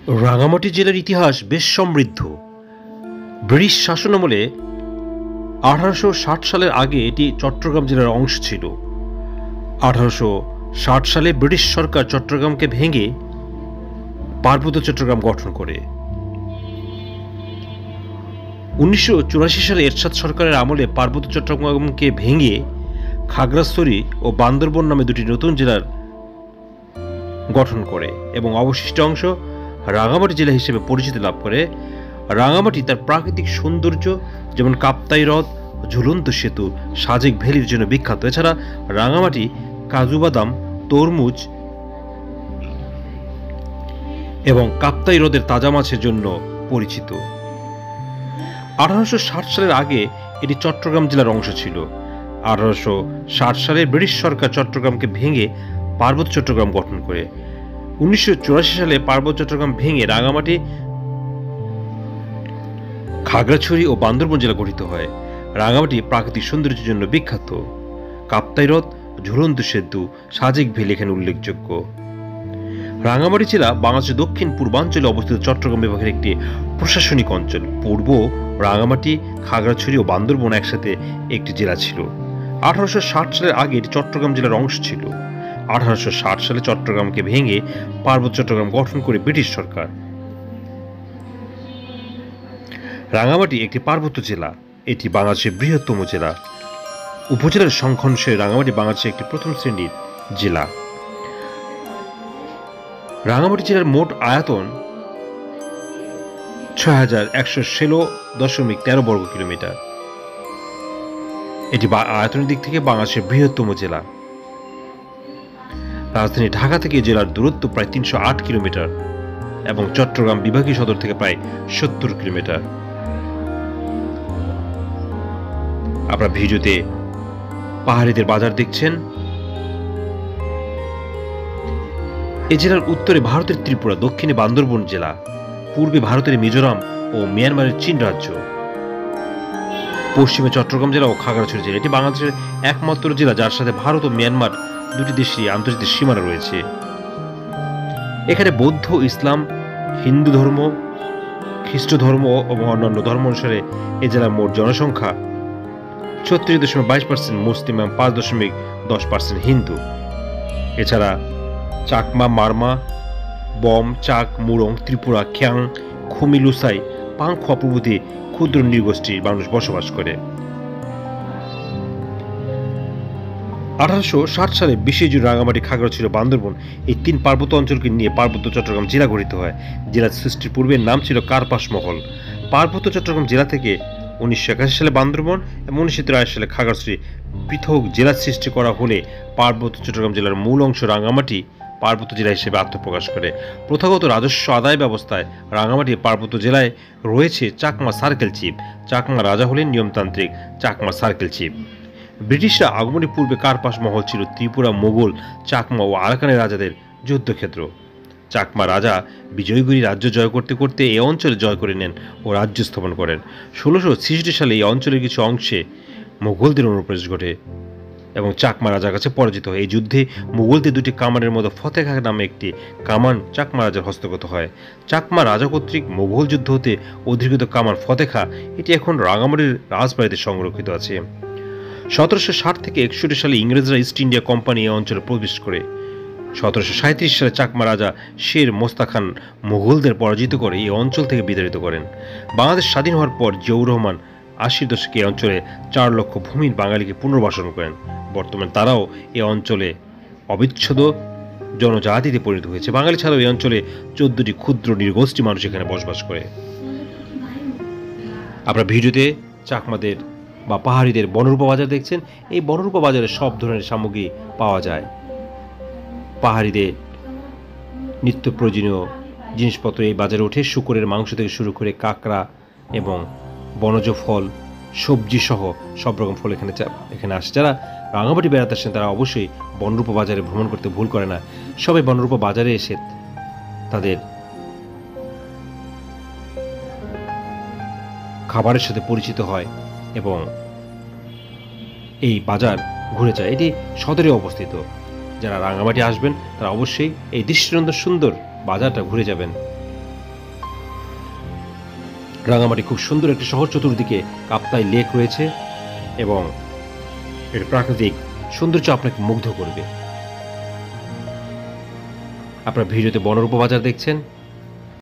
রাঙামাটি জেলার ইতিহাস বেশ সমৃদ্ধ। ব্রিটিশ শাসনামলে 1860 সালের আগে এটি চট্টগ্রাম জেলার অংশ ছিল। 1860 সালে ব্রিটিশ সরকার চট্টগ্রামকে ভেঙে পার্বত্য চট্টগ্রাম গঠন করে। 1984 সালে এরশাদ সরকারের আমলে পার্বত্য চট্টগ্রামকে ভেঙে খাগড়াছড়ি ও বান্দরবন নামে দুটি নতুন জেলার গঠন করে এবং অবশিষ্ট অংশ রাঙামাটি জেলা হিসেবে পরিচিতি লাভ করে। রাঙামাটি তার প্রাকৃতিক সৌন্দর্য যেমন কাপ্তাই হ্রদ, ঝুলন্ত সেতু, সাজেক ভ্যালির জন্য বিখ্যাত। এছাড়া রাঙামাটি কাজু বাদাম, তরমুজ এবং কাপ্তাই হ্রদের তাজা মাছের জন্য পরিচিত। 1860 সালের আগে এটি চট্টগ্রাম জেলার অংশ ছিল। 1860 সালে ব্রিটিশ সরকার চট্টগ্রামকে ভেঙে পার্বত্য চট্টগ্রাম গঠন করে। 1984 সালে পার্বত্য চট্টগ্রাম ভেঙে রাঙামাটি, খাগড়াছড়ি ও বান্দরবন জেলা গঠিত হয়। রাঙামাটি প্রাকৃতিক সৌন্দর্যের জন্য বিখ্যাত। কাপ্তাই হ্রদ, ঝুলন্ত সেতু, সাজেক ভ্যালি এখানে উল্লেখযোগ্য। রাঙামাটি জেলা বাংলাদেশের দক্ষিণ পূর্বাঞ্চলে অবস্থিত চট্টগ্রাম বিভাগের একটি প্রশাসনিক অঞ্চল। পূর্ব রাঙামাটি, খাগড়াছড়ি ও বান্দরবন একসাথে একটি জেলা ছিল। 1860 সালের আগে এটি চট্টগ্রাম জেলার অংশ ছিল। 1860 সালে চট্টগ্রামকে ভেঙে পার্বত্য চট্টগ্রাম গঠন করে ব্রিটিশ সরকার। রাঙামাটি একটি পার্বত্য জেলা। এটি বাংলাদেশের বৃহত্তম জেলা। উপজেলার সংখ্যা অনুসারে রাঙামাটি বাংলাদেশের একটি প্রথম শ্রেণীর জেলা। রাঙামাটি জেলার মোট আয়তন 6116.13 বর্গ কিলোমিটার। এটি আয়তনের দিক থেকে বাংলাদেশের বৃহত্তম জেলা। রাজধানী ঢাকা থেকে জেলার দূরত্ব প্রায় 308 কিলোমিটার এবং চট্টগ্রাম বিভাগীয় সদর থেকে প্রায় 70 কিলোমিটার। আপনারা ভিডিওতে পাহাড়িদের বাজার দেখছেন। এই জেলার উত্তরে ভারতের ত্রিপুরা, দক্ষিণে বান্দরবন জেলা, পূর্বে ভারতের মিজোরাম ও মিয়ানমারের চীন রাজ্য, পশ্চিমে চট্টগ্রাম জেলা ও খাগড়াছড়ি জেলা। এটি বাংলাদেশের একমাত্র জেলা যার সাথে ভারত ও মিয়ানমার দুটি দেশেরই আন্তর্জাতিক সীমানা রয়েছে। এখানে বৌদ্ধ, ইসলাম, হিন্দু ধর্ম, খ্রিস্ট ধর্ম এবং অন্যান্য ধর্ম অনুসারে এই জেলার মোট জনসংখ্যা 36.22% মুসলিম এবং 5.10% হিন্দু। এছাড়া চাকমা, মারমা, বম, চাক, মুরং, ত্রিপুরা, খ্যাং, খুমি, লুসাই, পাংখোয়া প্রভৃতি ক্ষুদ্র নৃগোষ্ঠীর মানুষ বসবাস করে। 1860 সালে 20 জুন রাঙামাটি, খাগড়াছড়ি, বান্দরবন এই তিন পার্বত্য অঞ্চলকে নিয়ে পার্বত্য চট্টগ্রাম জেলা গঠিত হয়। জেলা সৃষ্টির পূর্বের নাম ছিল কার্পাস মহল। পার্বত্য চট্টগ্রাম জেলা থেকে 1981 সালে বান্দরবন এবং 1983 সালে খাগড়াছড়ি পৃথক জেলা সৃষ্টি করা হলে পার্বত্য চট্টগ্রাম জেলার মূল অংশ রাঙামাটি পার্বত্য জেলা হিসেবে আত্মপ্রকাশ করে। প্রথাগত রাজস্ব আদায় ব্যবস্থায় রাঙামাটি পার্বত্য জেলায় রয়েছে চাকমা সার্কেল চিফ। চাকমা রাজা হলেন নিয়মতান্ত্রিক চাকমা সার্কেল চিফ। ব্রিটিশরা আগমনের পূর্বে কার্পাস মহল ছিল ত্রিপুরা, মোগল, চাকমা ও আরাকানের রাজাদের যুদ্ধক্ষেত্র। চাকমা রাজা বিজয়গুড়ি রাজ্য জয় করতে করতে এই অঞ্চলে জয় করে নেন ও রাজ্য স্থাপন করেন। 1666 সালে এই অঞ্চলের কিছু অংশে মোগলদের অনুপ্রবেশ ঘটে এবং চাকমা রাজার কাছে পরাজিত হয়। এই যুদ্ধে মুঘলদের দুটি কামানের মতো ফতেখা নামে একটি কামান চাকমা রাজার হস্তগত হয়। চাকমা রাজা কর্তৃক মুঘল যুদ্ধ হতে অধিকৃত কামান ফতেখা এটি এখন রাঙামাটির রাজবাড়িতে সংরক্ষিত আছে। 1760 থেকে 61 সালে ইংরেজরা ইস্ট ইন্ডিয়া কোম্পানি এই অঞ্চলে প্রবেশ করে। 1737 সালে চাকমা রাজা শের মোস্তা খান মুঘলদের পরাজিত করে এই অঞ্চল থেকে বিতাড়িত করেন। বাংলাদেশ স্বাধীন হওয়ার পর জিয়াউর রহমান 80 দশকে এই অঞ্চলে 4 লক্ষ ভূমির বাঙালিকে পুনর্বাসন করেন। বর্তমানে তারাও এই অঞ্চলে অবিচ্ছেদ্য জনজাতিতে পরিণত হয়েছে। বাঙালি ছাড়াও এই অঞ্চলে 14টি ক্ষুদ্র নৃগোষ্ঠী মানুষ এখানে বসবাস করে। আপনারা ভিডিওতে চাকমাদের বা পাহাড়িদের বনরূপা বাজার দেখছেন। এই বনরূপা বাজারে সব ধরনের সামগ্রী পাওয়া যায়। পাহাড়িদের নিত্য প্রয়োজনীয় জিনিসপত্র এই বাজারে ওঠে। শূকরের মাংস থেকে শুরু করে কাঁকড়া এবং বনজ ফল, সবজি সহ সব রকম ফল এখানে আসে। যারা রাঙামাটি বেড়াতে আসেন তারা অবশ্যই বনরূপা বাজারে ভ্রমণ করতে ভুল করে না। সবাই বনরূপা বাজারে এসে তাদের খাবারের সাথে পরিচিত হয় এবং এই বাজার ঘুরে যায়। এটি সদরে অবস্থিত। যারা রাঙামাটি আসবেন তারা অবশ্যই এই দৃষ্টিনন্দন সুন্দর বাজারটা ঘুরে যাবেন। রাঙামাটি খুব সুন্দর একটি শহর, চতুর্দিকে কাপ্তাই লেক রয়েছে এবং এর প্রাকৃতিক সৌন্দর্য আপনাকে মুগ্ধ করবে। আপনারা ভিডিওতে বনরূপ বাজার দেখছেন।